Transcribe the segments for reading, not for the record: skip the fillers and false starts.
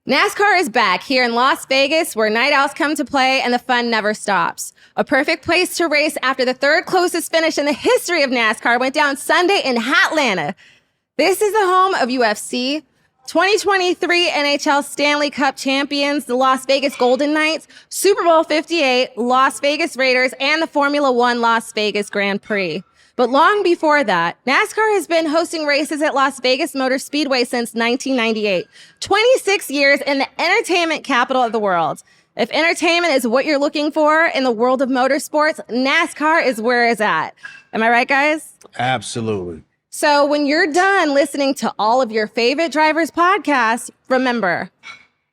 NASCAR is back here in Las Vegas, where night owls come to play and the fun never stops. A perfect place to race after the third closest finish in the history of NASCAR went down Sunday in Atlanta. This is the home of UFC, 2023 NHL Stanley Cup champions, the Las Vegas Golden Knights, Super Bowl 58, Las Vegas Raiders, and the Formula One Las Vegas Grand Prix. But long before that, NASCAR has been hosting races at Las Vegas Motorspeedway since 1998. 26 years in the entertainment capital of the world. If entertainment is what you're looking for in the world of motorsports, NASCAR is where it's at. Am I right, guys? Absolutely. So when you're done listening to all of your favorite drivers' podcasts, remember,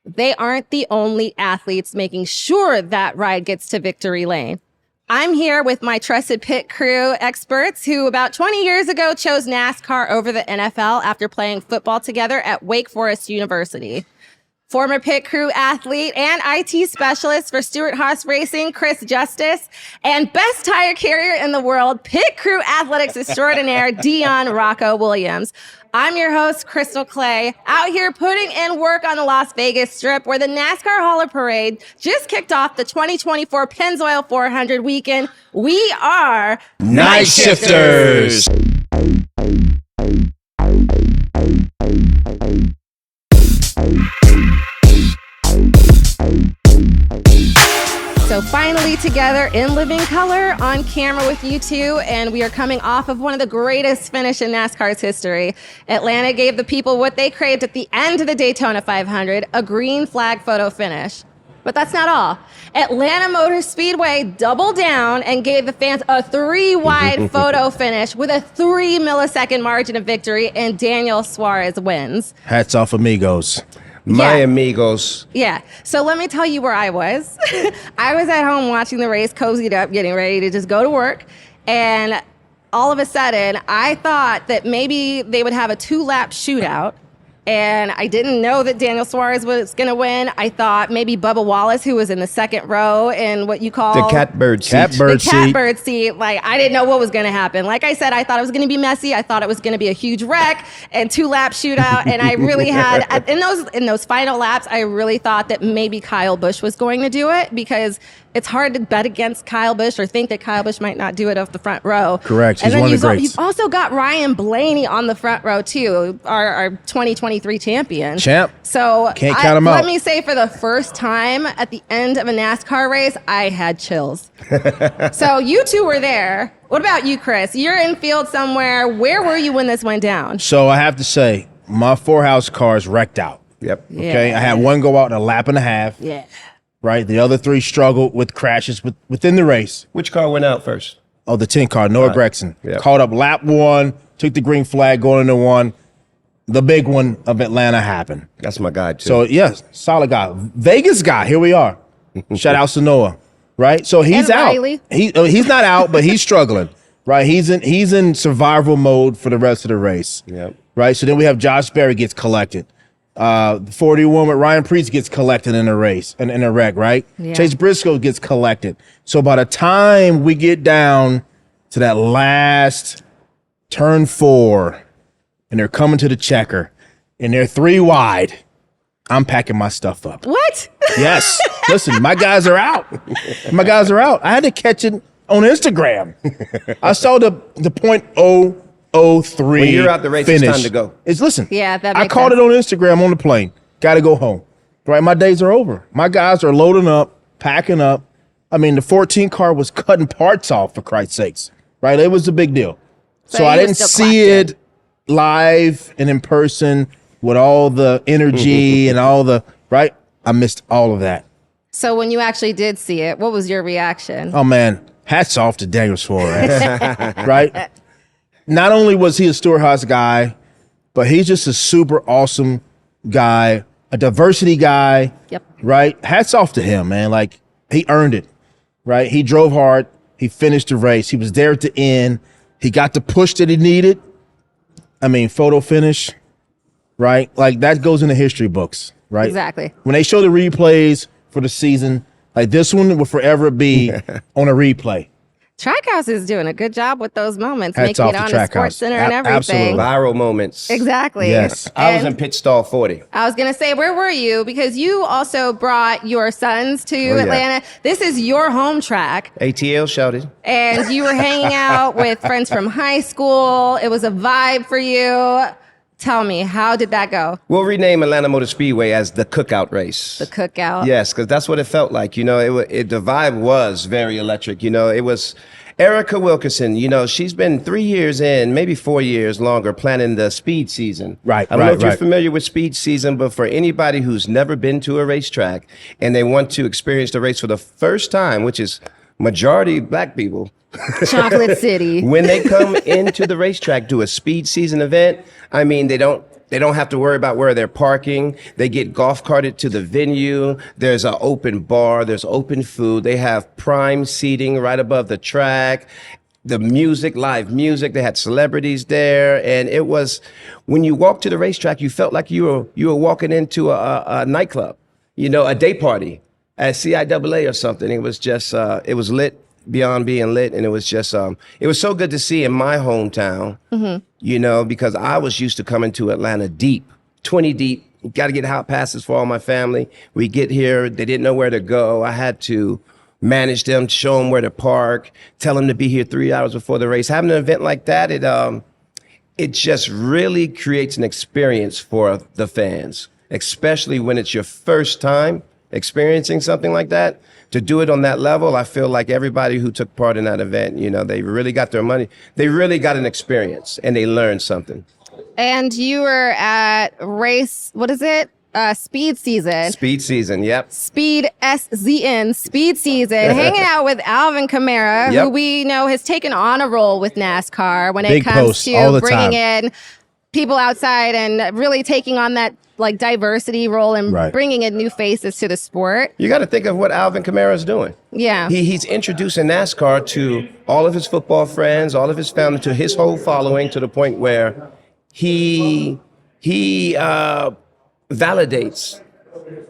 they aren't the only athletes making sure that ride gets to victory lane. I'm here with my trusted pit crew experts who about 20 years ago chose NASCAR over the NFL after playing football together at Wake Forest University. Former pit crew athlete and IT specialist for Stewart Haas Racing, Chris Justice, and best tire carrier in the world, pit crew athletics extraordinaire, Dion Rocko Williams. I'm your host, Crystal Clay, out here putting in work on the Las Vegas Strip, where the NASCAR Hauler Parade just kicked off the 2024 Pennzoil 400 weekend. We are NightShifters. So finally together in living color on camera with you two, and we are coming off of one of the greatest finishes in NASCAR's history. Atlanta gave the people what they craved at the end of the Daytona 500, a green flag photo finish. But that's not all. Atlanta Motor Speedway doubled down and gave the fans a 3-wide photo finish with a 3-millisecond margin of victory, and Daniel Suarez wins. Hats off, amigos. My amigos. Yeah. So let me tell you where I was. I was at home watching the race, cozied up, getting ready to just go to work. And all of a sudden, I thought that maybe they would have a 2-lap shootout. And I didn't know that Daniel Suarez was going to win. I thought maybe Bubba Wallace, who was in the second row in what you call The catbird seat. the catbird seat. Like, I didn't know what was going to happen. Like I said, I thought it was going to be messy. I thought it was going to be a huge wreck and 2-lap shootout. And I really had, in those final laps, I really thought that maybe Kyle Busch was going to do it, because it's hard to bet against Kyle Busch or think that Kyle Busch might not do it off the front row. Correct. He's and then one of the greats. You've also got Ryan Blaney on the front row, too, our 2023 champion. Champ. So Can't count him out. Let me say, for the first time at the end of a NASCAR race, I had chills. So you two were there. What about you, Chris? You're in field somewhere. Where were you when this went down? So I have to say, my 4-house cars wrecked out. Yep. Okay. Yeah. I had one go out in a lap and a half. Yeah. Right. The other 3 struggled with crashes within the race. Which car went out first? Oh, the 10 car, Noah Gragson. Yep. Caught up lap 1, took the green flag going into 1. The big one of Atlanta happened. That's my guy, too. So, yes, solid guy. Vegas guy, here we are. Shout out to Noah, right? So he's And out. Riley. He's not out, but he's struggling, right? He's in survival mode for the rest of the race, Yep. right? So then we have Josh Berry gets collected. The 41 with Ryan Preece gets collected in a race, in a wreck, right? Yeah. Chase Briscoe gets collected. So by the time we get down to that last turn 4, and they're coming to the checker, and they're 3 wide, I'm packing my stuff up. What? Yes. Listen, my guys are out. My guys are out. I had to catch it on Instagram. I saw the .003 When you're out the race, finish. it's time to go. Listen. Yeah, that I makes caught sense. it on Instagram on the plane. Got to go home. Right, my days are over. My guys are loading up, packing up. I mean, the 14 car was cutting parts off, for Christ's sakes. Right, it was a big deal. So I you didn't still see clocked it live and in person with all the energy and all the right. I missed all of that. So when you actually did see it, what was your reaction? Oh man, hats off to Daniel Suarez. Right? Not only was he a Stewart Haas guy, but he's just a super awesome guy, a diversity guy. Yep. Right? Hats off to him, man. Like, he earned it. Right? He drove hard. He finished the race. He was there at the end. He got the push that he needed. I mean, photo finish. Right? Like, that goes in the history books. Right? Exactly. When they show the replays for the season, like, this one will forever be on a replay. Trackhouse is doing a good job with those moments, Hats making off it to on the Trackhouse. Sports Center and everything. Absolutely. Viral moments. Exactly. Yes. I was And in pit stall 40. I was going to say, where were you? Because you also brought your sons to yeah. Atlanta. This is your home track. ATL shouted. And you were hanging out with friends from high school. It was a vibe for you. Tell me, how did that go? We'll rename Atlanta Motorspeedway as the Cookout Race. The cookout. Yes, because that's what it felt like. You know, the vibe was very electric. You know, it was Erica Wilkerson. You know, she's been 3 years in, maybe 4 years longer, planning the speed season. Right, I don't know if you're right. familiar with speed season, but for anybody who's never been to a racetrack and they want to experience the race for the first time, which is majority black people, Chocolate City. when they come into the racetrack, do a speed season event, I mean, they don't have to worry about where they're parking. They get golf carted to the venue. There's an open bar. There's open food. They have prime seating right above the track. The music, live music. They had celebrities there. And it was, when you walked to the racetrack, you felt like you were walking into a nightclub, you know, a day party at CIAA or something. It was just, it was lit beyond being lit. And it was just, it was so good to see in my hometown, you know, because I was used to coming to Atlanta deep, 20 deep, got to get hot passes for all my family. We get here, they didn't know where to go. I had to manage them, show them where to park, tell them to be here 3 hours before the race. Having an event like that, it just really creates an experience for the fans, especially when it's your first time experiencing something like that. To do it on that level, I feel like everybody who took part in that event, you know, they really got their money. They really got an experience and they learned something. And you were at race, what is it? Speed season. Speed season, yep. Speed SZN, speed season, hanging out with Alvin Kamara, who Yep. we know has taken on a role with NASCAR when it Big comes posts all to the bringing time. in people outside and really taking on that like diversity role and Right. bringing in new faces to the sport. You got to think of what Alvin Kamara is doing. Yeah. He's introducing NASCAR to all of his football friends, all of his family, to his whole following, to the point where he validates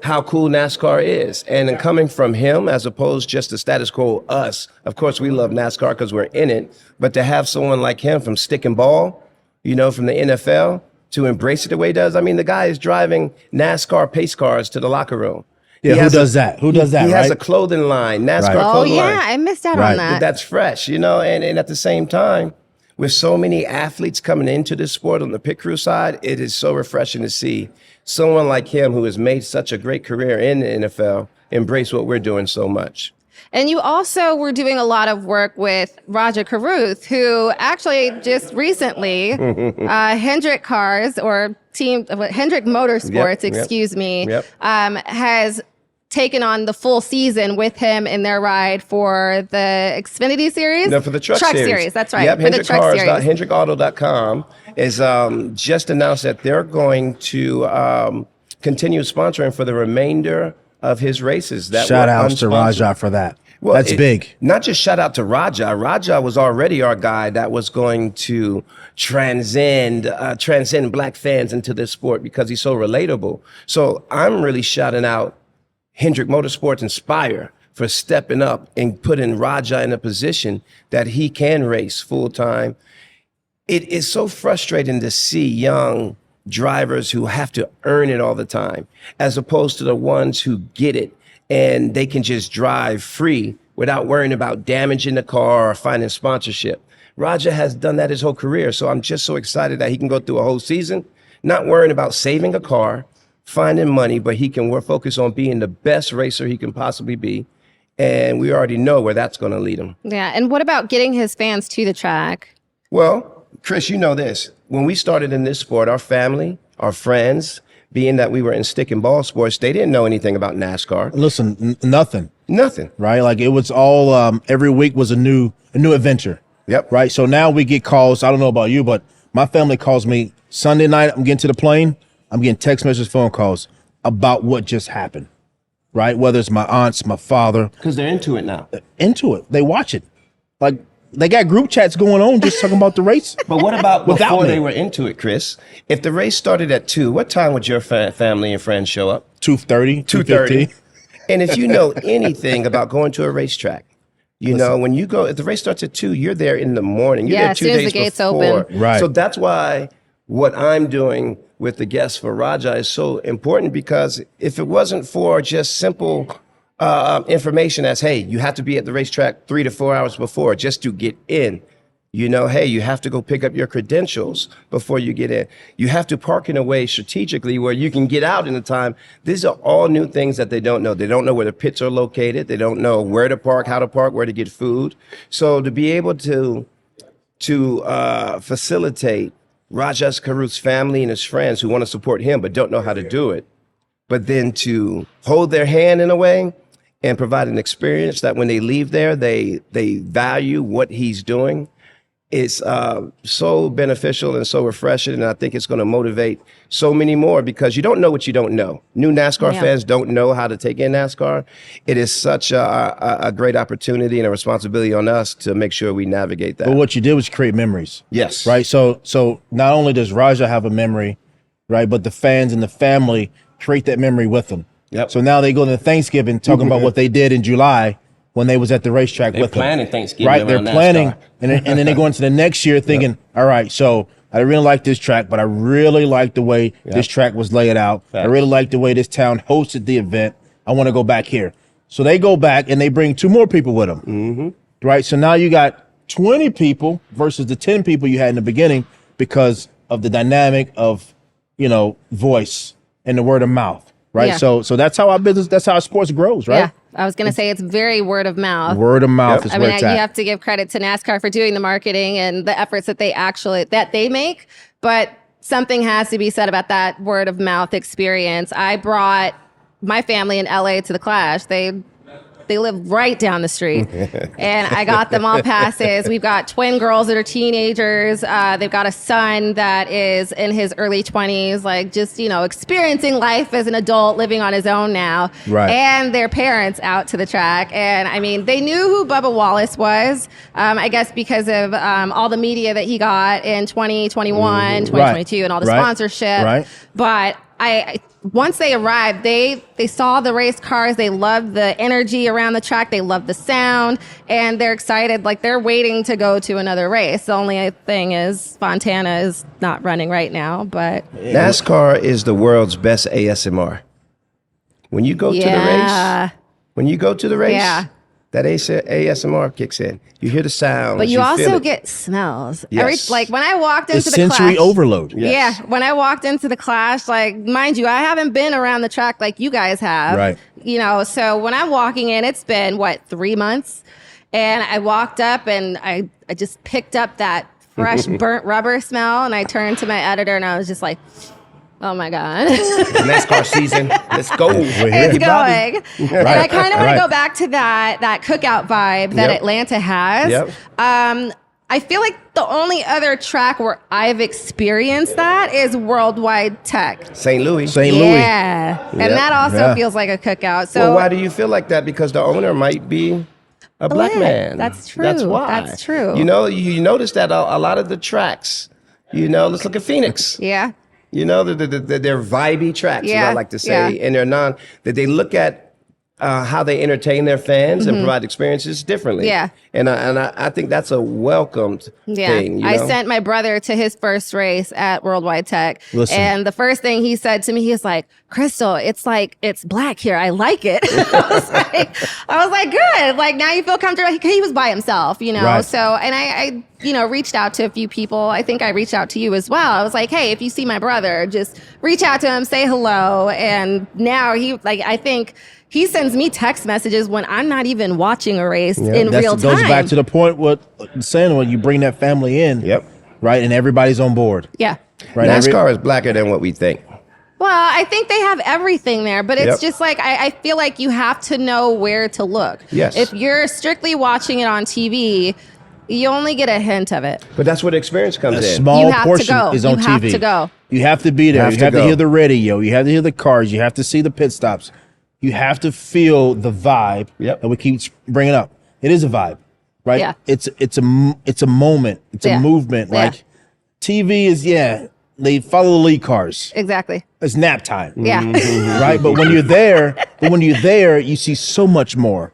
how cool NASCAR is. And then coming from him, as opposed just to status quo us, of course we love NASCAR because we're in it, but to have someone like him from stick and ball, you know, from the NFL, to embrace it the way he does. I mean, the guy is driving NASCAR pace cars to the locker room. Yeah, who does that? Who does that, He right? has a clothing line, NASCAR Right. Oh, clothing line. yeah. I missed out Right. on that. That's fresh, you know, and at the same time, with so many athletes coming into this sport on the pit crew side, it is so refreshing to see someone like him who has made such a great career in the NFL embrace what we're doing so much. And you also were doing a lot of work with Rajah, who actually just recently, HendrickCars or Hendrick Motorsports, Yep, excuse me, yep. Has taken on the full season with him in their ride for the Xfinity series. No, for the truck series. That's right. Yep, for the truck series. HendrickAuto.com is just announced that they're going to continue sponsoring for the remainder of his races. That Shout were outs to unsponsored. Rajah for that. Well, That's big. Not just shout out to Rajah. Rajah was already our guy that was going to transcend black fans into this sport because he's so relatable. So I'm really shouting out Hendrick Motorsports Inspire for stepping up and putting Rajah in a position that he can race full time. It is so frustrating to see young drivers who have to earn it all the time, as opposed to the ones who get it and they can just drive free without worrying about damaging the car or finding sponsorship. Rajah has done that his whole career, so I'm just so excited that he can go through a whole season, not worrying about saving a car, finding money, but he can focus on being the best racer he can possibly be. And we already know where that's going to lead him. Yeah. And what about getting his fans to the track? Well, Chris, you know this. When we started in this sport, our family, our friends, being that we were in stick and ball sports, they didn't know anything about NASCAR. Listen, nothing, Nothing. right? Like it was all every week was a new adventure. Yep. Right. So now we get calls. I don't know about you, but my family calls me Sunday night. I'm getting to the plane. I'm getting text messages, phone calls about what just happened. Right. Whether it's my aunts, my father, Because they're into it now. into it. They watch it. Like they got group chats going on just talking about the race. But what about Without before me. they were into it, Chris? If the race started at 2, what time would your family and friends show up? 2:30, 2:30. 2:50. And if you know anything about going to a racetrack, You know, when you go, if the race starts at 2, you're there in the morning. You're Yeah, there as 2 soon as days the gates before. open. Right. So that's why what I'm doing with the guests for Rajah is so important, because if it wasn't for just simple information as, hey, you have to be at the racetrack 3 to 4 hours before just to get in. You know, hey, you have to go pick up your credentials before you get in. You have to park in a way strategically where you can get out in the time. These are all new things that they don't know. They don't know where the pits are located. They don't know where to park, how to park, where to get food. So to be able to facilitate Rajah's Caruth's family and his friends who want to support him but don't know how to do it, but then to hold their hand in a way and provide an experience that when they leave there, they value what he's doing. It's so beneficial and so refreshing, and I think it's going to motivate so many more, because you don't know what you don't know. New NASCAR fans don't know how to take in NASCAR. It is such a great opportunity and a responsibility on us to make sure we navigate that. But what you did was create memories. Yes. Right? So not only does Rajah have a memory, right, but the fans and the family create that memory with them. Yep. So now they go to Thanksgiving talking about what they did in July when they was at the racetrack with them. They're planning Thanksgiving. Right, they're around planning, NASCAR. and then they go into the next year thinking, all right, so I really like this track, but I really like the way this track was laid out. I really like the way this town hosted the event. I want to go back here. So they go back and they bring 2 more people with them. Mm-hmm. Right, so now you got 20 people versus the 10 people you had in the beginning because of the dynamic of, you know, voice and the word of mouth. Right. Yeah. So that's how our business, that's how our sports grows, right? Yeah. I was going to say it's very word of mouth. Word of mouth is I where mean, it's you at. have to give credit to NASCAR for doing the marketing and the efforts that they make, but something has to be said about that word of mouth experience. I brought my family in LA to the Clash. They live right down the street, and I got them all passes. We've got twin girls that are teenagers. They've got a son that is in his early 20s, like just, you know, experiencing life as an adult, living on his own now. Right. And their parents out to the track. And I mean, they knew who Bubba Wallace was, I guess because of all the media that he got in 2021, 2022, and all the sponsorship. Right. But once they arrived, they saw the race cars. They loved the energy around the track. They loved the sound, and they're excited. Like, they're waiting to go to another race. The only thing is Fontana is not running right now, but NASCAR is the world's best ASMR. When you go to the race, that ASMR kicks in. You hear the sounds. But you feel also it. get smells. Yes. Like when I walked into It's the sensory Clash, overload. Yes. Yeah, when I walked into the Clash, like, mind you, I haven't been around the track like you guys have. Right. You know, so when I'm walking in, it's been, 3 months? And I walked up and I just picked up that fresh burnt rubber smell, and I turned to my editor and I was just like, oh my God. NASCAR season. Let's go. It's going. And I kind of want to go back to that cookout vibe that Yep. Atlanta has. Yep. I feel like the only other track where I've experienced that is Worldwide Tech. St. Louis. St. Louis. Yeah. And Yep. that also Yeah. feels like a cookout. So Well, why do you feel like that? Because the owner might be a black man. That's true. That's why. That's true. You know, you notice that a lot of the tracks, you know, let's look at Phoenix. yeah. You know, they're vibey tracks, Yeah, I like to say, yeah. and that they look at how they entertain their fans and provide experiences differently. Yeah. And I think that's a welcomed thing. You know? I sent my brother to his first race at Worldwide Tech. Listen. And the first thing he said to me, he was like, Crystal, it's black here. I like it. I was like, good. Like, now you feel comfortable. He was by himself, you know? Right. So, and I reached out to a few people. I think I reached out to you as well. I was like, hey, if you see my brother, just reach out to him, say hello. And now I think he sends me text messages when I'm not even watching a race in real time. Goes back to the point what saying when you bring that family in, Yep. right, and everybody's on board. Yeah. Right. NASCAR is blacker than what we think. Well, I think they have everything there, but it's Yep. just like, I feel like you have to know where to look. Yes. If you're strictly watching it on TV, you only get a hint of it. But that's where the experience comes A in. small You have to portion go. is on You TV. have to go. You have to be there. Have You to have to go. hear the radio. You have to hear the cars. You have to see the pit stops. You have to feel the vibe Yep. that we keep bringing up. It is a vibe, right? Yeah. It's a moment. It's Yeah. a movement. Yeah. Like TV is, they follow the lead cars. Exactly. It's nap time. Yeah. Right? But when you're there, you see so much more.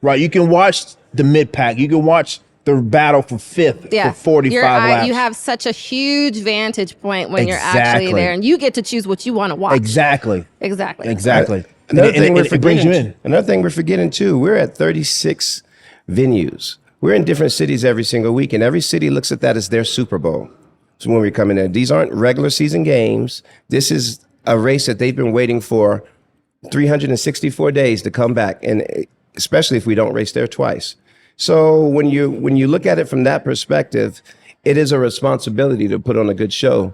right? You can watch the mid-pack. You can watch the battle for fifth for 45 laps. You have such a huge vantage point when you're actually there, and you get to choose what you want to watch. Exactly. Another thing we're forgetting too, we're at 36 venues. We're in different cities every single week, and every city looks at that as their Super Bowl. So when we come in there, these aren't regular season games. This is a race that they've been waiting for 364 days to come back, and especially if we don't race there twice. So when you look at it from that perspective, it is a responsibility to put on a good show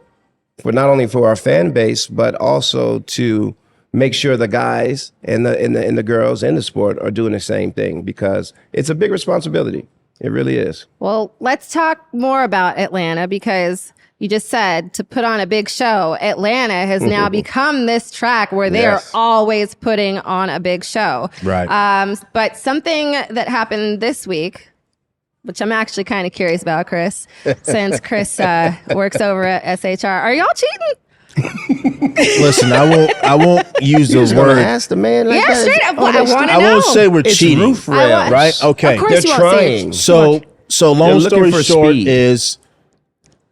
for not only for our fan base, but also to make sure the guys and the girls in the sport are doing the same thing, because it's a big responsibility. It really is. Well, let's talk more about Atlanta, because you just said to put on a big show. Atlanta has now become this track where they are always putting on a big show. Right. But something that happened this week, which I'm actually kind of curious about, Chris, since Chris works over at SHR. Are y'all cheating? Listen, I won't use the word. Ask the man like that. Straight up. I want to know. I won't say we're It's cheating. roof rails. Right? Okay. Of course They're you won't say trying. it. So long They're story looking for short speed. is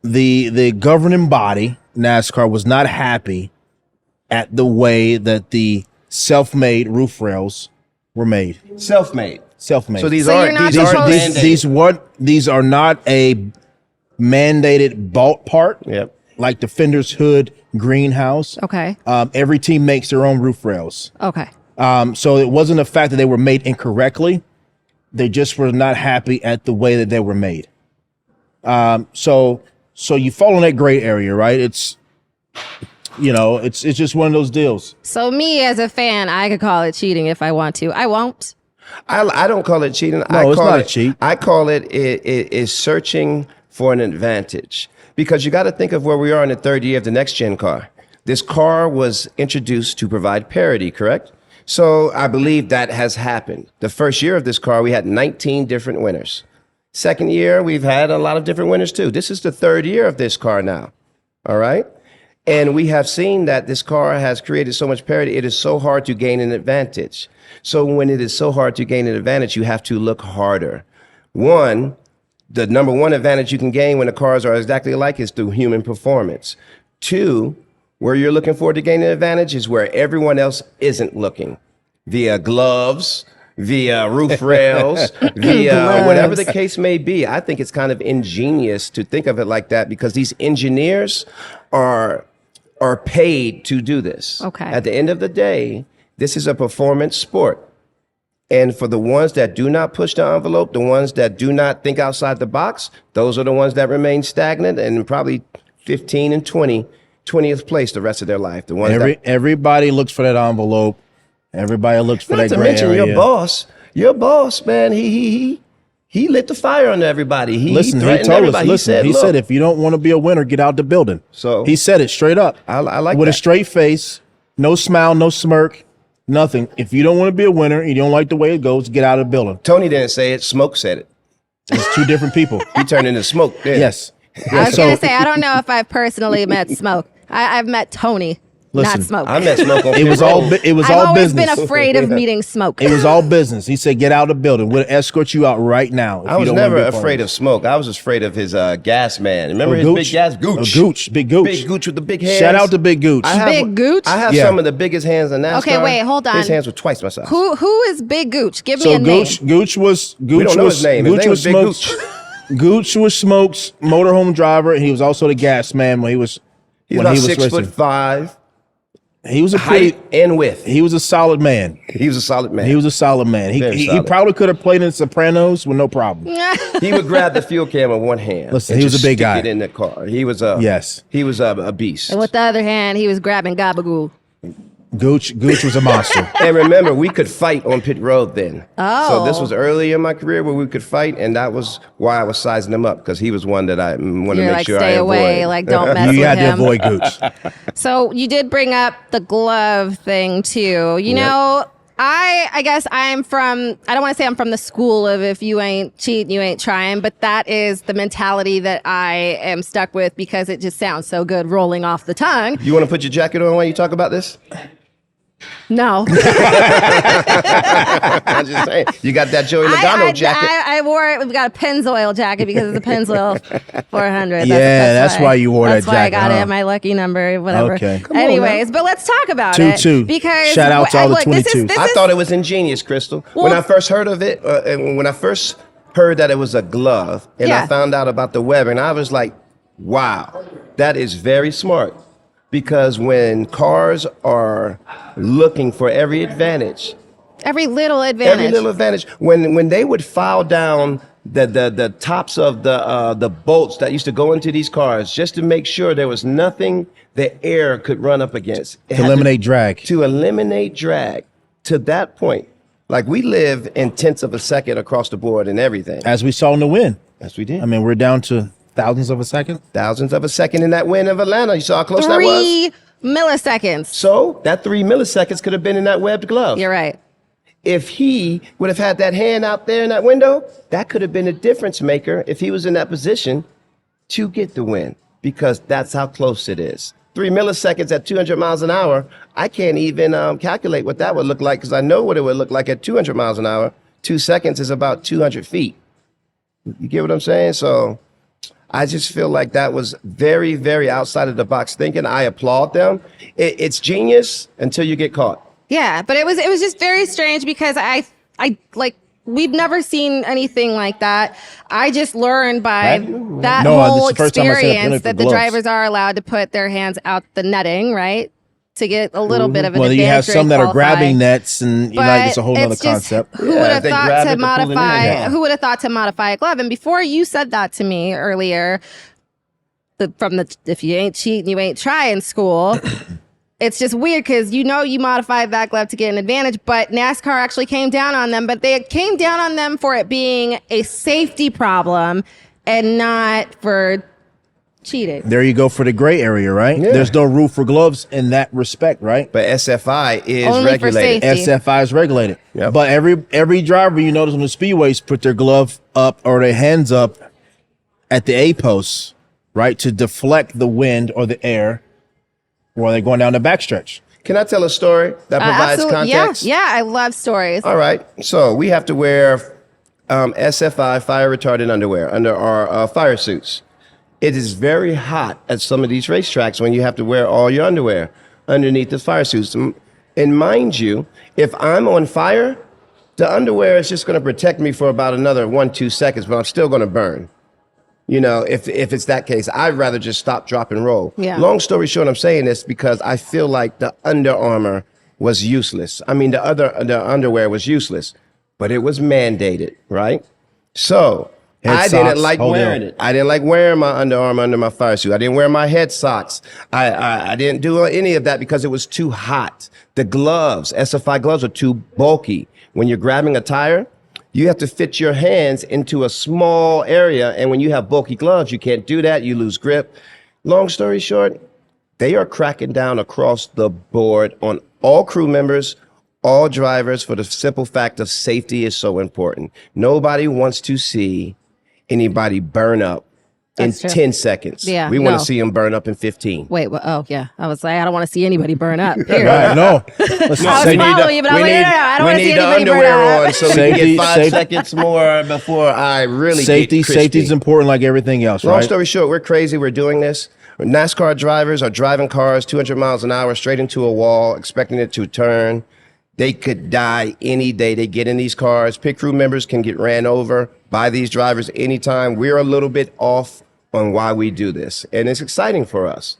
the governing body, NASCAR, was not happy at the way that the self-made roof rails were made. Self-made. Self-made. So these So aren't you're not these aren't supposed- mandated. these are not a mandated bought part. Yep. Like the fender's hood greenhouse. Okay. Every team makes their own roof rails. Okay. So it wasn't the fact that they were made incorrectly. They just were not happy at the way that they were made. So you fall in that gray area, right? It's just one of those deals. So me as a fan, I could call it cheating if I want to. I won't. I don't call it cheating. No, it's not a cheat. I call it is searching for an advantage, because you got to think of where we are in the third year of the next gen car. This car was introduced to provide parity, correct? So I believe that has happened. The first year of this car, we had 19 different winners. Second year, we've had a lot of different winners too. This is the third year of this car now. All right. And we have seen that this car has created so much parity. It is so hard to gain an advantage. So when it is so hard to gain an advantage, you have to look harder. One, the number one advantage you can gain when the cars are exactly alike is through human performance. Two, where you're looking for to gain an advantage is where everyone else isn't looking, via gloves, via roof rails, via whatever the case may be. I think it's kind of ingenious to think of it like that, because these engineers are paid to do this. Okay. At the end of the day, this is a performance sport. And for the ones that do not push the envelope, the ones that do not think outside the box, those are the ones that remain stagnant and probably 15 and 20th place the rest of their life. The ones Everybody looks for that envelope. Everybody looks for that not to gray mention area. your boss, man, he lit the fire on everybody. He Listen, he threatened told us. everybody. Listen, he said, if you don't want to be a winner, get out the building. So he said it straight up. I like with that. a straight face, no smile, no smirk, nothing. If you don't want to be a winner, you don't like the way it goes, get out of the building. Tony didn't say it. Smoke said it. It's two different people. He turned into Smoke. Yes. I was going to say, I don't know if I've personally met Smoke. I've met Tony, Listen, not Smoke. I met Smoke on It was all. It was I've all always business. been afraid of meeting Smoke. It was all business. He said, "Get out of the building. We'll escort you out right now." I was never afraid of Smoke. I was afraid of his gas man. Remember his big gas? Gooch. Big Gooch. Big Gooch with the big hands. Shout out to Big Gooch. Big Gooch? I have some of the biggest hands in NASCAR. Okay, wait, hold on. His hands were twice my size. Who is Big Gooch? Give me So a name. Gooch was We don't know his name. His name was Big Smoke's. Gooch was Smoke's motorhome driver, and he was also the gas man when he was. He's when about he was 6'5". He was a pretty. Height and width. He was a solid man. He was a solid man. He was a solid man. Very He solid. probably could have played in Sopranos with no problem. He would grab the fuel can with one hand. Listen, and he was just a big stick guy. It in the car. He was a Yes. He was a beast. And with the other hand, he was grabbing gabagool. Gooch was a monster. And remember, we could fight on pit road then. Oh. So this was early in my career where we could fight, and that was why I was sizing him up, because he was one that I want to You're make like, sure I stay away, avoid. like, don't mess You with had to him. avoid Gooch. So you did bring up the glove thing too. You know, I guess I don't want to say I'm from the school of if you ain't cheating, you ain't trying, but that is the mentality that I am stuck with because it just sounds so good rolling off the tongue. You want to put your jacket on while you talk about this? No. I'm just saying. You got that Joey Logano jacket. I wore it. We've got a Pennzoil jacket because it's a Pennzoil 400. That's why you wore that jacket. That's why I got it. My lucky number, whatever. Okay. Anyways, but let's talk about it. 2-2. Because shout out to all the 22s. I thought it was ingenious, Crystal. When I first heard of it, when I first heard that it was a glove, and I found out about the webbing, I was like, wow, that is very smart. Because when cars are looking for every little advantage, when they would file down the tops of the bolts that used to go into these cars just to make sure there was nothing the air could run up against. To eliminate drag. To eliminate drag. To that point, like we live in tenths of a second across the board and everything. As we saw in the win. Yes, we did. I mean, we're down to thousands of a second. Thousands of a second in that win of Atlanta. You saw how close that was? 3 milliseconds. So that 3 milliseconds could have been in that webbed glove. You're right. If he would have had that hand out there in that window, that could have been a difference maker if he was in that position to get the win, because that's how close it is. 3 milliseconds at 200 miles an hour. I can't even calculate what that would look like, because I know what it would look like at 200 miles an hour. 2 seconds is about 200 feet. You get what I'm saying? So I just feel like that was very, very outside of the box thinking. I applaud them. It's genius until you get caught. Yeah, but it was just very strange because I like we've never seen anything like that. I just learned by that whole experience that the drivers are allowed to put their hands out the netting, right? To get a little bit of an advantage. Well, you have some that are grabbing nets, and it's a whole other concept. Who would have thought to modify? Who would have thought to modify a glove? And before you said that to me earlier, if you ain't cheating, you ain't trying school. It's just weird because you modified that glove to get an advantage, but NASCAR actually came down on them. But they came down on them for it being a safety problem and not for cheating. There you go for the gray area, right? Yeah. There's no rule for gloves in that respect, right? But SFI is only regulated. For safety. SFI is regulated. Yep. But every driver you notice on the speedways put their glove up or their hands up at the A posts, right, to deflect the wind or the air while they're going down the backstretch. Can I tell a story that provides context? Yeah, I love stories. All right. So we have to wear SFI fire retardant underwear under our fire suits. It is very hot at some of these racetracks when you have to wear all your underwear underneath the fire suits. And mind you, if I'm on fire, the underwear is just going to protect me for about another 1-2 seconds, but I'm still going to burn. You know, if it's that case, I'd rather just stop, drop, and roll. Yeah. Long story short, I'm saying this because I feel like the Under Armour was useless. I mean, the underwear was useless, but it was mandated, right? So I didn't like wearing it. I didn't like wearing my Under Armour under my fire suit. I didn't wear my head socks. I didn't do any of that because it was too hot. The gloves, SFI gloves, are too bulky. When you're grabbing a tire, you have to fit your hands into a small area. And when you have bulky gloves, you can't do that. You lose grip. Long story short, they are cracking down across the board on all crew members, all drivers, for the simple fact of safety is so important. Nobody wants to see anybody burn up in 10 seconds. Yeah, we want to see them burn up in 15. Wait, oh yeah. I was like, I don't want to see anybody burn up. Right, no. Listen, I was following you, but I was like, I don't want to see anybody burn up. On so we can get 5 seconds more before I really get crispy. Safety is important like everything else, right? Long story short, we're crazy. We're doing this. NASCAR drivers are driving cars 200 miles an hour straight into a wall, expecting it to turn. They could die any day they get in these cars. Pit crew members can get ran over by these drivers anytime. We're a little bit off on why we do this, and it's exciting for us.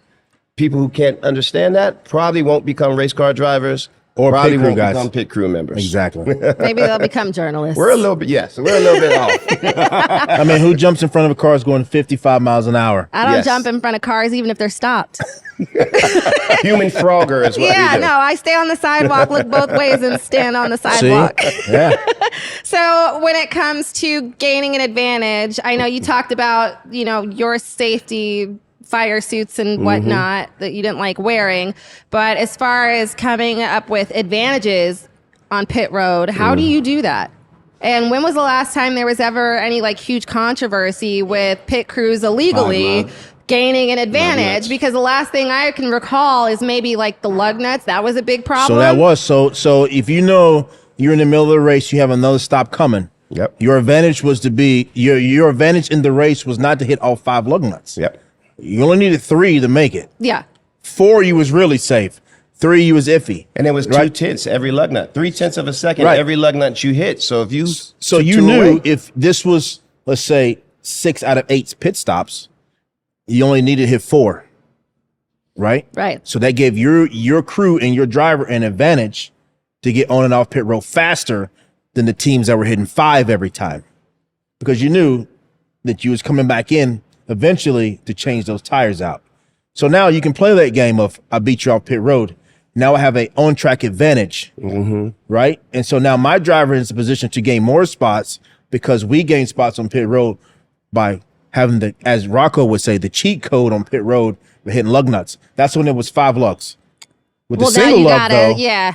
People who can't understand that probably won't become race car drivers, or probably won't become pit crew members. Exactly. Maybe they'll become journalists. We're a little bit off. I mean, who jumps in front of a car is going 55 miles an hour? I don't jump in front of cars even if they're stopped. Human frogger is what we do. No, I stay on the sidewalk, look both ways, and stand on the sidewalk. See? Yeah. So when it comes to gaining an advantage, I know you talked about, your safety fire suits and whatnot that you didn't like wearing. But as far as coming up with advantages on pit road, how do you do that? And when was the last time there was ever any huge controversy with pit crews illegally gaining an advantage, because the last thing I can recall is maybe like the lug nuts. That was a big problem. So that was so if you know you're in the middle of the race, you have another stop coming. Yep. Your advantage was to be your advantage in the race was not to hit all 5 lug nuts. Yep. You only needed 3 to make it. Yeah. 4, you was really safe. 3, you was iffy. And it was 2/10 every lug nut, 3/10 of a second every lug nut you hit. So if you you knew if this was, let's say, 6 out of 8 pit stops, you only needed to hit 4. Right. Right. So that gave your crew and your driver an advantage to get on and off pit road faster than the teams that were hitting 5 every time, because you knew that you was coming back in eventually to change those tires out. So now you can play that game of I beat you off pit road. Now I have a on-track advantage, right? And so now my driver is in a position to gain more spots because we gain spots on pit road by having the, as Rocko would say, the cheat code on pit road for hitting lug nuts. That's when it was 5 lugs. With the single lug, though,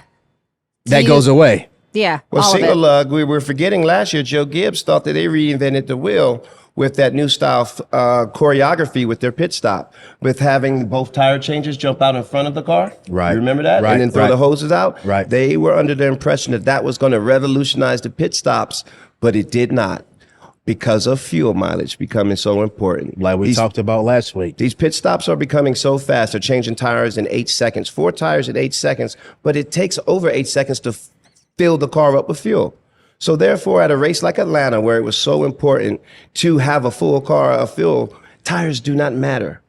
that goes away. Yeah. Well, single lug, we were forgetting last year, Joe Gibbs thought that they reinvented the wheel with that new style choreography with their pit stop, with having both tire changers jump out in front of the car. Right. You remember that? Right. And then throw the hoses out. Right. They were under the impression that that was going to revolutionize the pit stops, but it did not, because of fuel mileage becoming so important. Like we talked about last week. These pit stops are becoming so fast. They're changing tires in 8 seconds, 4 tires in 8 seconds, but it takes over 8 seconds to fill the car up with fuel. So therefore, at a race like Atlanta, where it was so important to have a full car of fuel, tires do not matter.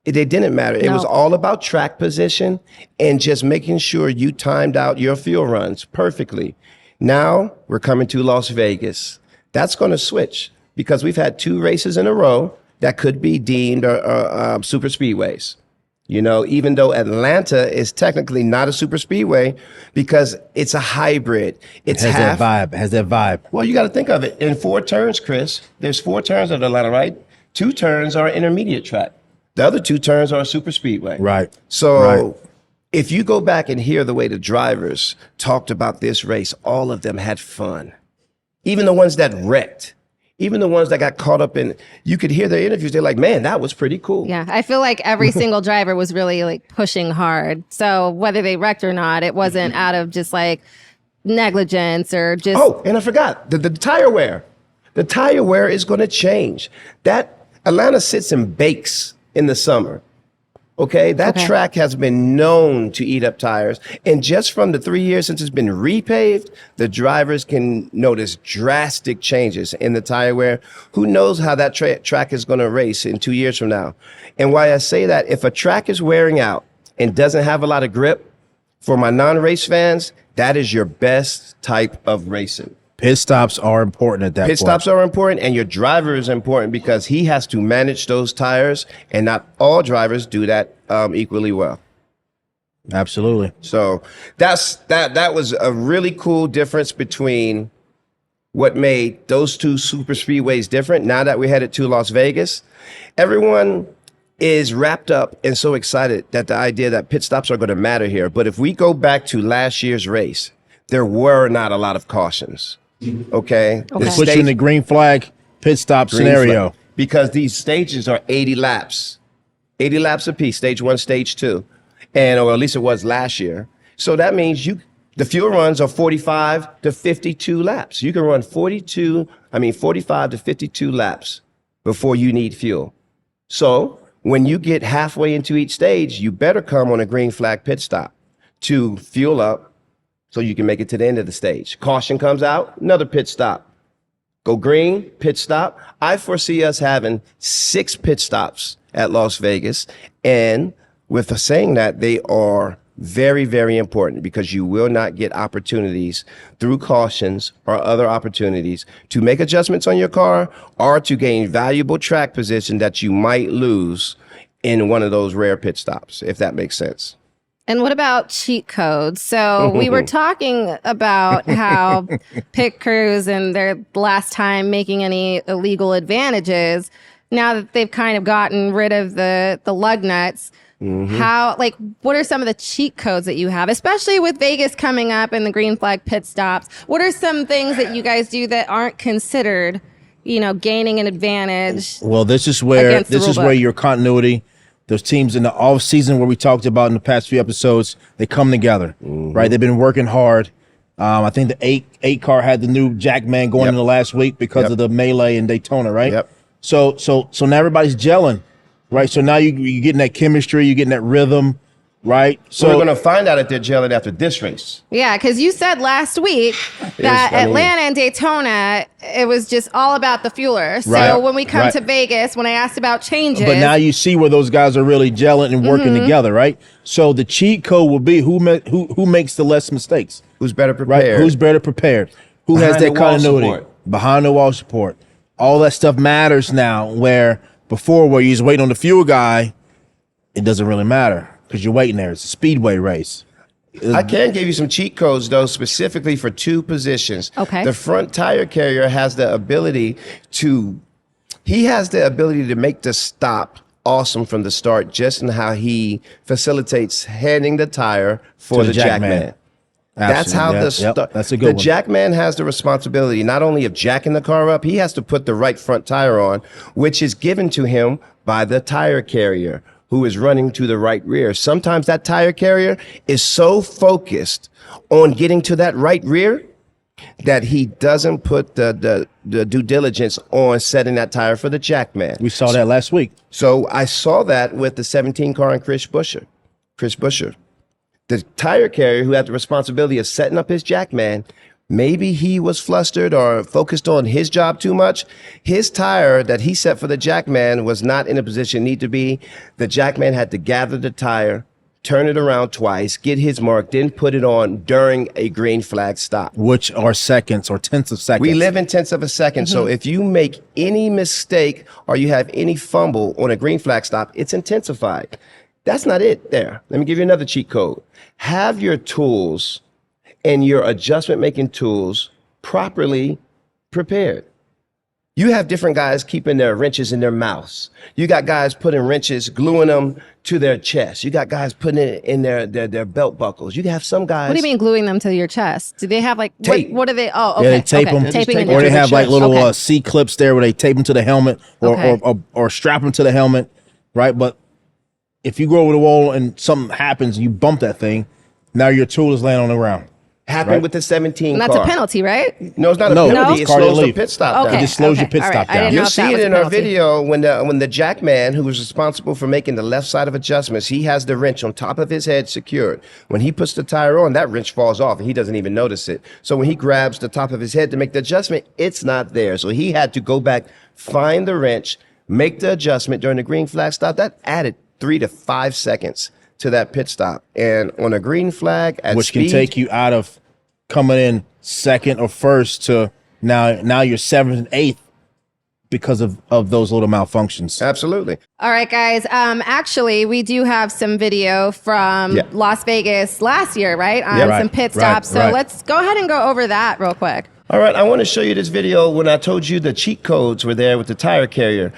They didn't matter. It was all about track position and just making sure you timed out your fuel runs perfectly. Now we're coming to Las Vegas. That's going to switch, because we've had 2 races in a row that could be deemed super speedways. You know, even though Atlanta is technically not a super speedway because it's a hybrid. It has that vibe. It has that vibe. Well, you got to think of it. In 4 turns, Chris, there's 4 turns at Atlanta, right? 2 turns are intermediate track. The other 2 turns are a super speedway. Right. So if you go back and hear the way the drivers talked about this race, all of them had fun. Even the ones that wrecked. Even the ones that got caught up in, you could hear their interviews. They're like, man, that was pretty cool. Yeah, I feel like every single driver was really like pushing hard. So whether they wrecked or not, it wasn't out of just like negligence or just. Oh, and I forgot the tire wear. The tire wear is going to change. That Atlanta sits and bakes in the summer. Okay, that track has been known to eat up tires. And just from the 3 years since it's been repaved, the drivers can notice drastic changes in the tire wear. Who knows how that track is going to race in 2 years from now? And why I say that, if a track is wearing out and doesn't have a lot of grip, for my non-race fans, that is your best type of racing. Pit stops are important at that point. Pit stops are important, and your driver is important because he has to manage those tires, and not all drivers do that equally well. Absolutely. So that was a really cool difference between what made those 2 super speedways different. Now that we're headed to Las Vegas, everyone is wrapped up and so excited that the idea that pit stops are going to matter here. But if we go back to last year's race, there were not a lot of cautions. Okay. They put you in the green flag pit stop scenario. Because these stages are 80 laps. 80 laps apiece, stage 1, stage 2. And, or at least it was last year. So that means the fuel runs are 45 to 52 laps. You can run 45 to 52 laps before you need fuel. So when you get halfway into each stage, you better come on a green flag pit stop to fuel up, so you can make it to the end of the stage. Caution comes out, another pit stop. Go green, pit stop. I foresee us having 6 pit stops at Las Vegas. And with saying that, they are very, very important, because you will not get opportunities through cautions or other opportunities to make adjustments on your car or to gain valuable track position that you might lose in one of those rare pit stops, if that makes sense. And what about cheat codes? So we were talking about how pit crews and their last time making any illegal advantages, now that they've kind of gotten rid of the lug nuts, how, like, what are some of the cheat codes that you have, especially with Vegas coming up and the green flag pit stops? What are some things that you guys do that aren't considered gaining an advantage. Well, this is where Against the rule book. your continuity. Those teams in the off season where we talked about in the past few episodes, they come together, right? They've been working hard. I think the eight car had the new Jackman going in the last week because of the melee in Daytona, right? Yep. So now everybody's gelling, right? So now you're getting that chemistry, you're getting that rhythm, right? So we're going to find out if they're gelling after this race. Yeah, because you said last week that Atlanta and Daytona, it was just all about the fueler. So when we come to Vegas, when I asked about changes. But now you see where those guys are really gelling and working together, right? So the cheat code will be who makes the less mistakes. Who's better prepared? Right? Who's better prepared? Who has that continuity? Behind the wall support. All that stuff matters now, where before where you was waiting on the fuel guy, it doesn't really matter. Because you're waiting there. It's a speedway race. I can give you some cheat codes, though, specifically for two positions. Okay. The front tire carrier has the ability to make the stop awesome from the start, just in how he facilitates handing the tire for the Jackman. That's how that's a good one. The Jackman has the responsibility not only of jacking the car up, he has to put the right front tire on, which is given to him by the tire carrier, who is running to the right rear. Sometimes that tire carrier is so focused on getting to that right rear that he doesn't put the due diligence on setting that tire for the Jackman. We saw that last week. So I saw that with the 17 car and Chris Buescher. The tire carrier who had the responsibility of setting up his Jackman, maybe he was flustered or focused on his job too much. His tire that he set for the Jackman was not in a position need to be. The Jackman had to gather the tire, turn it around twice, get his mark, then put it on during a green flag stop. Which are seconds or tenths of seconds. We live in tenths of a second. So if you make any mistake or you have any fumble on a green flag stop, it's intensified. That's not it there. Let me give you another cheat code. Have your tools and your adjustment making tools properly prepared. You have different guys keeping their wrenches in their mouths. You got guys putting wrenches, gluing them to their chest. You got guys putting it in their belt buckles. You have some guys. What do you mean gluing them to your chest? Do they have like tape? What are they? Oh, okay. Yeah, they tape them. Taping Or they them. have like little C clips there where they tape them to the helmet or strap them to the helmet, right? But if you go over the wall and something happens and you bump that thing, now your tool is laying on the ground. Happened with the 17 And car. that's a penalty, right? No, it's not a penalty. It slows the pit stop down. It just slows your pit stop down. You'll see it in our video when the Jackman, who was responsible for making the left side of adjustments, he has the wrench on top of his head secured. When he puts the tire on, that wrench falls off and he doesn't even notice it. So when he grabs the top of his head to make the adjustment, it's not there. So he had to go back, find the wrench, make the adjustment during the green flag stop. That added 3 to 5 seconds to that pit stop. And on a green flag at which speed, can take you out of coming in second or first to now you're 7th and 8th because of those little malfunctions. Absolutely. All right, guys. Actually, we do have some video from Las Vegas last year, right? Some pit stops. So let's go ahead and go over that real quick. All right, I want to show you this video when I told you the cheat codes were there with the tire carrier.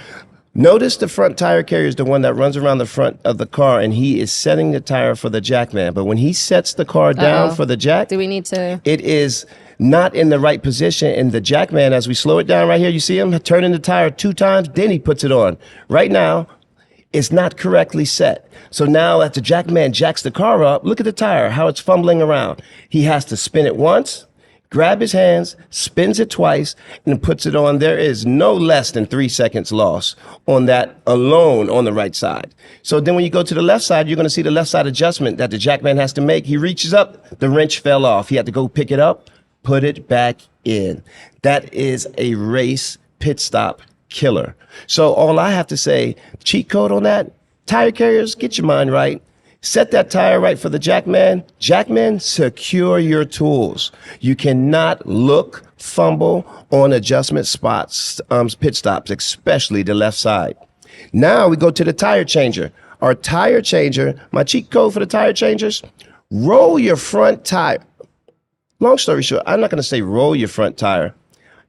Notice the front tire carrier is the one that runs around the front of the car, and he is setting the tire for the Jackman. But when he sets the car down for the Jack, do we need to? It is not in the right position. And the Jackman, as we slow it down right here, you see him turning the tire 2 times, then he puts it on. Right now, it's not correctly set. So now as the Jackman jacks the car up, look at the tire, how it's fumbling around. He has to spin it once, grab his hands, spins it twice, and puts it on. There is no less than 3 seconds lost on that alone on the right side. So then when you go to the left side, you're going to see the left side adjustment that the Jackman has to make. He reaches up, the wrench fell off. He had to go pick it up, put it back in. That is a race pit stop killer. So all I have to say, cheat code on that, tire carriers, get your mind right. Set that tire right for the Jackman. Jackman, secure your tools. You cannot look, fumble on adjustment spots, pit stops, especially the left side. Now we go to the tire changer. Our tire changer, my cheat code for the tire changers, roll your front tire. Long story short, I'm not going to say roll your front tire.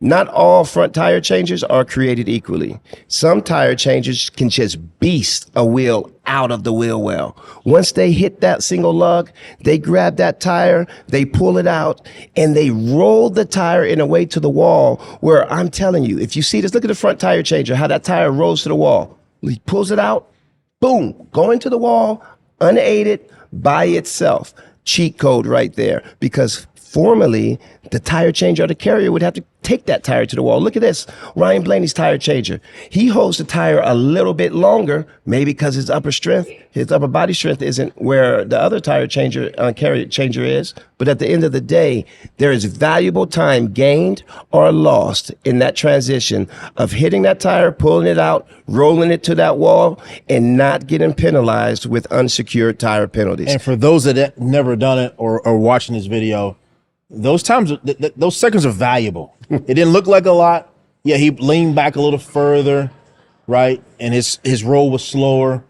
Not all front tire changers are created equally. Some tire changers can just beast a wheel out of the wheel well. Once they hit that single lug, they grab that tire, they pull it out, and they roll the tire in a way to the wall where I'm telling you, if you see this, look at the front tire changer, how that tire rolls to the wall. He pulls it out, boom, going to the wall, unaided by itself. Cheat code right there, because formerly, the tire changer or the carrier would have to take that tire to the wall. Look at this, Ryan Blaney's tire changer. He holds the tire a little bit longer, maybe because his upper body strength isn't where the other tire changer, carrier changer is. But at the end of the day, there is valuable time gained or lost in that transition of hitting that tire, pulling it out, rolling it to that wall, and not getting penalized with unsecured tire penalties. And for those that have never done it or are watching this video, those times, those seconds are valuable. It didn't look like a lot. Yeah, he leaned back a little further, right? And his roll was slower,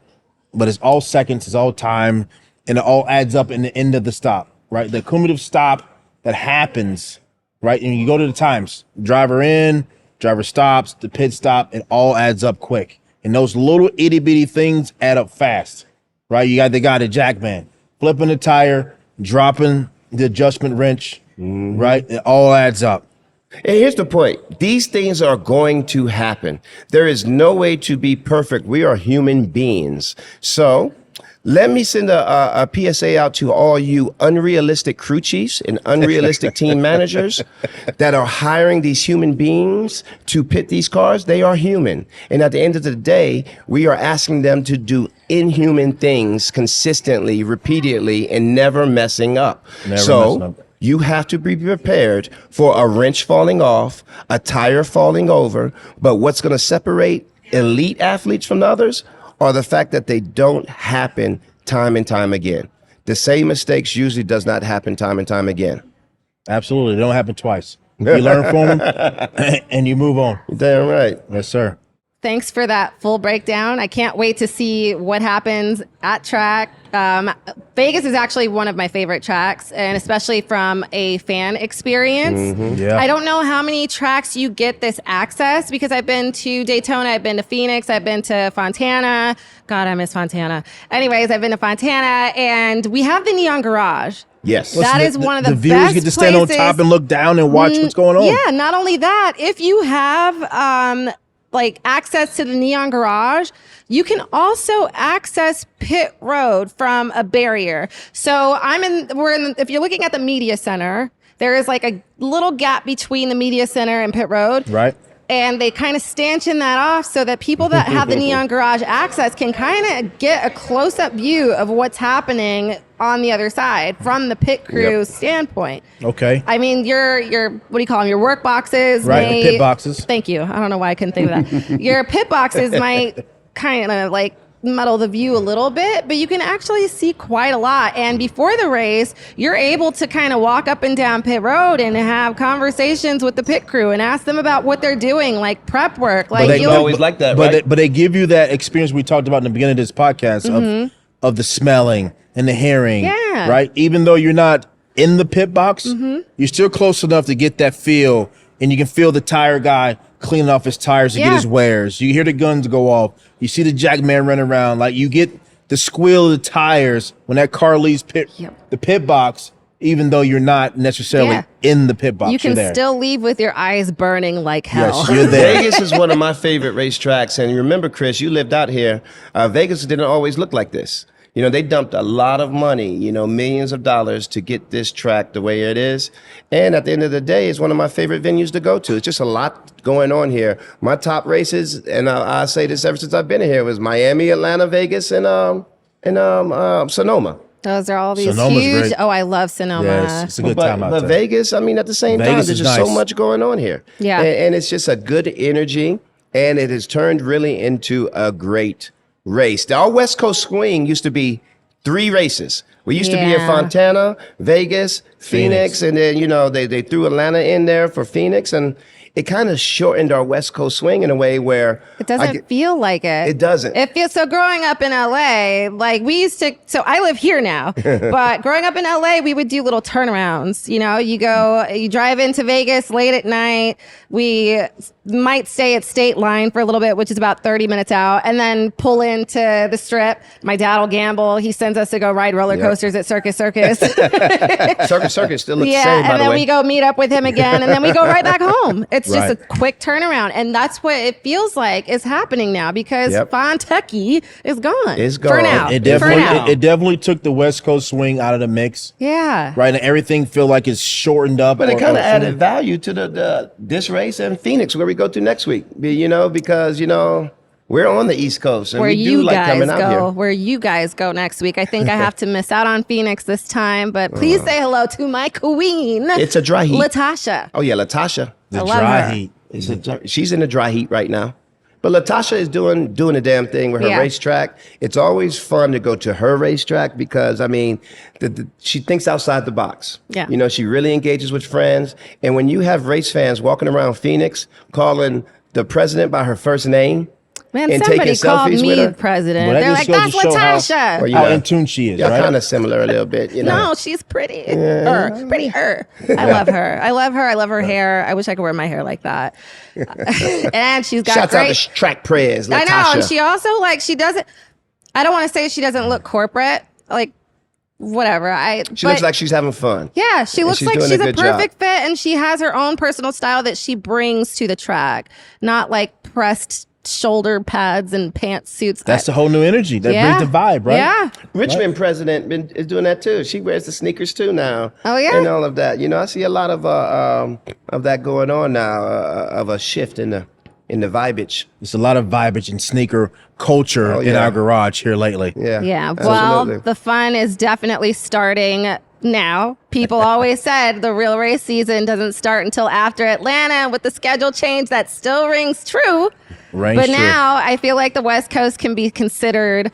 but it's all seconds, it's all time, and it all adds up in the end of the stop, right? The cumulative stop that happens, right? And you go to the times, driver in, driver stops, the pit stop, it all adds up quick. And those little itty bitty things add up fast, right? You got the guy, the jackman, flipping the tire, dropping the adjustment wrench, right? It all adds up. And here's the point. These things are going to happen. There is no way to be perfect. We are human beings. So let me send a PSA out to all you unrealistic crew chiefs and unrealistic team managers that are hiring these human beings to pit these cars. They are human. And at the end of the day, we are asking them to do inhuman things consistently, repeatedly, and never messing up. You have to be prepared for a wrench falling off, a tire falling over. But what's going to separate elite athletes from others are the fact that they don't happen time and time again. The same mistakes usually does not happen time and time again. Absolutely. They don't happen twice. You learn from them and you move on. Damn right. Yes, sir. Thanks for that full breakdown. I can't wait to see what happens at track. Vegas is actually one of my favorite tracks, and especially from a fan experience. Yeah. I don't know how many tracks you get this access, because I've been to Daytona, I've been to Phoenix, I've been to Fontana. God, I miss Fontana. Anyways, I've been to Fontana, and we have the Neon Garage. Yes. That is one of the viewers best get to stand on places. top and look down and watch what's going on. Yeah, not only that, if you have like access to the Neon Garage, you can also access pit road from a barrier. So if you're looking at the media center, there is like a little gap between the media center and pit road. Right. And they kind of stanchion that off so that people that have the Neon Garage access can kind of get a close-up view of what's happening on the other side from the pit crew standpoint. Okay. I mean, your what do you call them? Your work boxes. Right, the pit boxes. Thank you. I don't know why I couldn't think of that. Your pit boxes might kind of like muddle the view a little bit, but you can actually see quite a lot. And before the race, you're able to kind of walk up and down pit road and have conversations with the pit crew and ask them about what they're doing, like prep work. Like they always like that, but right? But they give you that experience we talked about in the beginning of this podcast of the smelling and the hearing, right? Even though you're not in the pit box, you're still close enough to get that feel, and you can feel the tire guy cleaning off his tires to get his wares. You hear the guns go off. You see the jack man running around. Like, you get the squeal of the tires when that car leaves the pit box, even though you're not necessarily in the pit box. You can still leave with your eyes burning like hell. Yes, you're there. Vegas is one of my favorite racetracks. And remember, Chris, you lived out here. Vegas didn't always look like this. You know, they dumped a lot of money, you know, millions of dollars to get this track the way it is. And at the end of the day, it's one of my favorite venues to go to. It's just a lot going on here. My top races, and I say this ever since I've been here, was Miami, Atlanta, Vegas, and Sonoma. Those are all these Sonoma's huge. great. Oh, I love Sonoma. Yeah, it's a good time out But there. Vegas, I mean, at the same time, Vegas there's is just so nice. much going on here. Yeah. And it's just a good energy, and it has turned really into a great race. Our West Coast swing used to be 3 races. We used to be at Fontana, Vegas, Phoenix, and then, you know, they threw Atlanta in there for Phoenix, and it kind of shortened our West Coast swing in a way where It doesn't feel like it. It doesn't. It feels so. Growing up in LA, like we used to. So I live here now, but growing up in LA, we would do little turnarounds. You know, you drive into Vegas late at night. We might stay at State Line for a little bit, which is about 30 minutes out, and then pull into the Strip. My dad will gamble. He sends us to go ride roller coasters at Circus Circus. Circus still looks the same, by and the then way. we go meet up with him again, and then we go right back home. It's just a quick turnaround, and that's what it feels like is happening now because Fontucky is gone. It's gone. For now. It For now. definitely took the West Coast swing out of the mix. Yeah. Right, and everything feel like it's shortened up. But it or- kind of or- added value to this race in Phoenix, where we go to next week. Because we're on the East Coast, and Where we do you like guys coming out go, here. where you guys go next week. I think I have to miss out on Phoenix this time, but please say hello to my queen. It's a dry heat. Latasha. Oh yeah, Latasha. the I love dry her. heat. She's in the dry heat right now. But Latasha is doing a damn thing with her Yeah. racetrack. It's always fun to go to her racetrack because, I mean, she thinks outside the box. Yeah. She really engages with friends. And when you have race fans walking around Phoenix calling the president by her first name, Man, and somebody taking called selfies me with her? president. Well, that They're just like, goes that's to show how- Latasha. Well, How Yeah. in tune she is, y'all right? kind of similar a little bit, No, she's pretty. Pretty her. I love her. I love her. I love her hair. I wish I could wear my hair like that. And she's got Shouts out great. to Track Prez, Latasha. I know, and she also she doesn't. I don't want to say she doesn't look corporate. Like whatever. She looks like she's having fun. Yeah, she looks she's like doing she's a a good job. perfect fit, and she has her own personal style that she brings to the track. Not like pressed shoulder pads and pantsuits. That's the whole new energy. That brings the vibe, right? Yeah. Richmond president is doing that too. She wears the sneakers too now. Oh, yeah? and all of that. I see a lot of that going on now, of a shift in the vibage. There's a lot of vibage and sneaker culture Oh, in yeah. our garage here lately. Yeah, Yeah. Well, absolutely. the fun is definitely starting now. People always said the real race season doesn't start until after Atlanta. With the schedule change, that still rings true. Rings But true. now I feel like the West Coast can be considered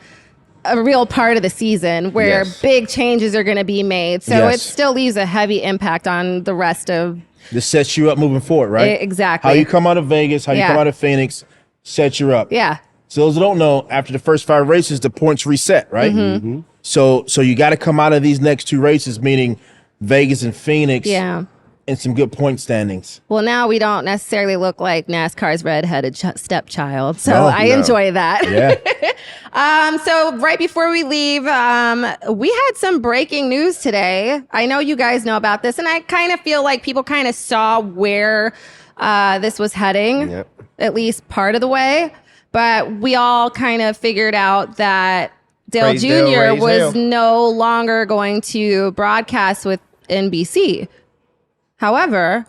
a real part of the season where Yes. big changes are going to be made. So Yes. it still leaves a heavy impact on the rest of. This sets you up moving forward, right? Exactly. How you come out of Vegas, how you Yeah. come out of Phoenix, sets you up. Yeah. So those who don't know, after the first 5 races, the points reset, right? Mm-hmm. So you got to come out of these next 2 races, meaning Vegas and Phoenix, Yeah. and some good point standings. Well, now we don't necessarily look like NASCAR's redheaded stepchild. So No, I no. enjoy that. Yeah. So right before we leave, we had some breaking news today. I know you guys know about this, and I kind of feel like people kind of saw where this was heading, Yep. at least part of the way. But we all kind of figured out that Dale Praise Dale, Jr. raise was hell. no longer going to broadcast with NBC. However,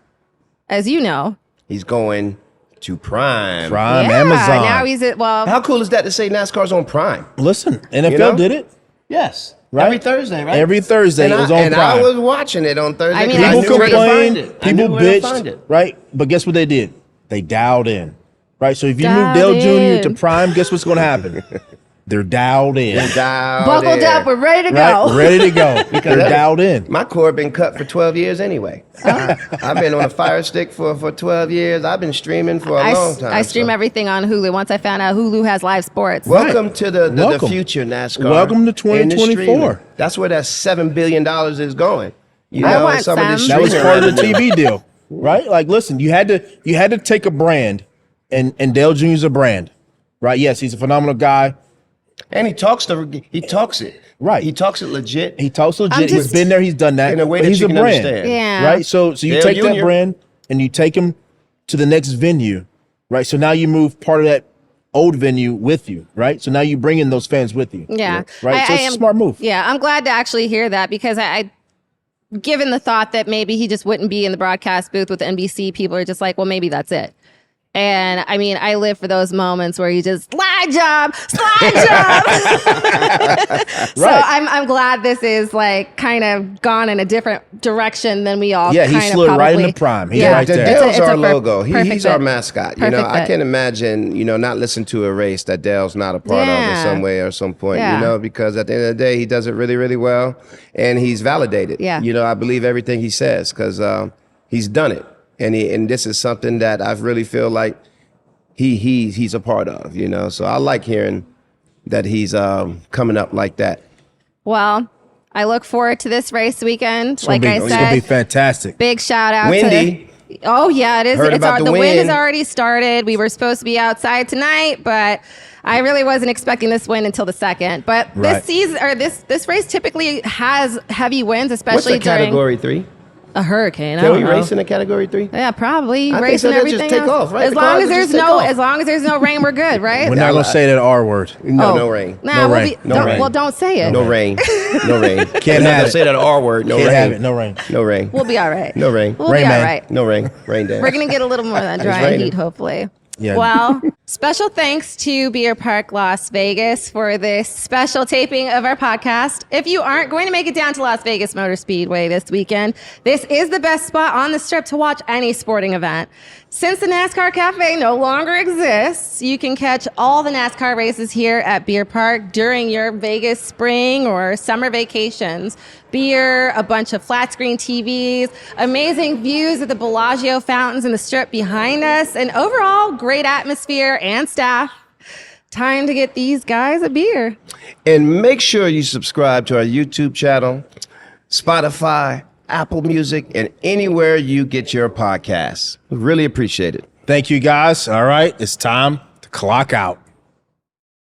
as you know, He's going to Prime. Prime, yeah, Amazon. now he's at, well, How cool is that to say NASCAR's on Prime? Listen, NFL You know? did it. Yes. Right? Every Thursday, right? Every Thursday and it was I, on and Prime. I was watching it on Thursday. I mean, 'cause I People knew where to find complained, it. I people knew where to find bitched, it. right? But guess what they did? They dialed in, right? So if you move Dialed Dale Jr. to in. Prime, guess what's going to happen? They're dialed in, buckled up, we're ready to right? go. Ready to go. They're dialed in. My cord been cut for 12 years anyway. I've been on a Fire Stick for 12 years. I've been streaming for a long time. I stream so. everything on Hulu. Once I found out Hulu has live sports. Welcome to the Welcome. future, NASCAR. Welcome to and the 2024. streaming. That's where that $7 billion is going. You I know, want some of the some. That was streaming part of the revenue. TV deal, right? Like, listen, you had to take a brand, and Dale Jr.'s a brand, right? Yes, he's a phenomenal guy. And he talks it. Right. He talks it legit. He talks legit. I'm He's just- been there. He's done that. In a way but that he's you a can brand, understand. Yeah. right? So you Dale take that Jr. brand and you take him to the next venue, right? So now you move part of that old venue with you, right? So now you bring in those fans with you. Yeah. Right. So it's a smart move. Yeah, I'm glad to actually hear that because I given the thought that maybe he just wouldn't be in the broadcast booth with NBC, people are just like, well, maybe that's it. And I mean, I live for those moments where you just slide job. So Right. I'm glad this is like kind of gone in a different direction than we all. Yeah, he kind of slid right probably- into Prime. He's right there. Dale's It's a our logo. perfect He's our fit. mascot. Perfect I fit. can't imagine, not listening to a race that Dale's not a part of in Yeah. some way or some point, Yeah. because at the end of the day, he does it really, really well. And he's validated. Yeah. I believe everything he says because he's done it. and this is something that I really feel like he's a part of, you know. So I like hearing that he's coming up like that. Well, I look forward to this race weekend. Like I It's gonna be said, fantastic. big shout out Windy. Oh yeah, it is. Heard about the wind has wind. already started. We were supposed to be outside tonight, but I really wasn't expecting this wind until the second. But Right. this season or this race typically has heavy winds, What's especially a during category 3? a hurricane. I Can don't we know. race in a category 3? Yeah, probably I think racing so. They'll everything just take else. off, right? As The long cars as will there's just take no, off. as long as there's no rain, we're good, right? We're not gonna say that R word. No rain. Nah, No we'll rain. be, No don't, rain. well, don't say it. No rain. No rain. Can't We're not have gonna it. say that R word. No Can't rain. have it. No rain. No rain. We'll be all right. No rain. We'll Rain be all Man. right. No rain. Rain dance. We're going to get a little more of that dry raining. heat, hopefully. Yeah. Well, special thanks to Beer Park Las Vegas for this special taping of our podcast. If you aren't going to make it down to Las Vegas Motorspeedway this weekend, this is the best spot on the strip to watch any sporting event. Since the NASCAR Cafe no longer exists, you can catch all the NASCAR races here at Beer Park during your Vegas spring or summer vacations. Beer, a bunch of flat screen TVs, amazing views of the Bellagio fountains and the strip behind us, and overall great atmosphere and staff. Time to get these guys a beer. And make sure you subscribe to our YouTube channel, Spotify, Apple Music, and anywhere you get your podcasts. We really appreciate it. Thank you guys. All right, it's time to clock out.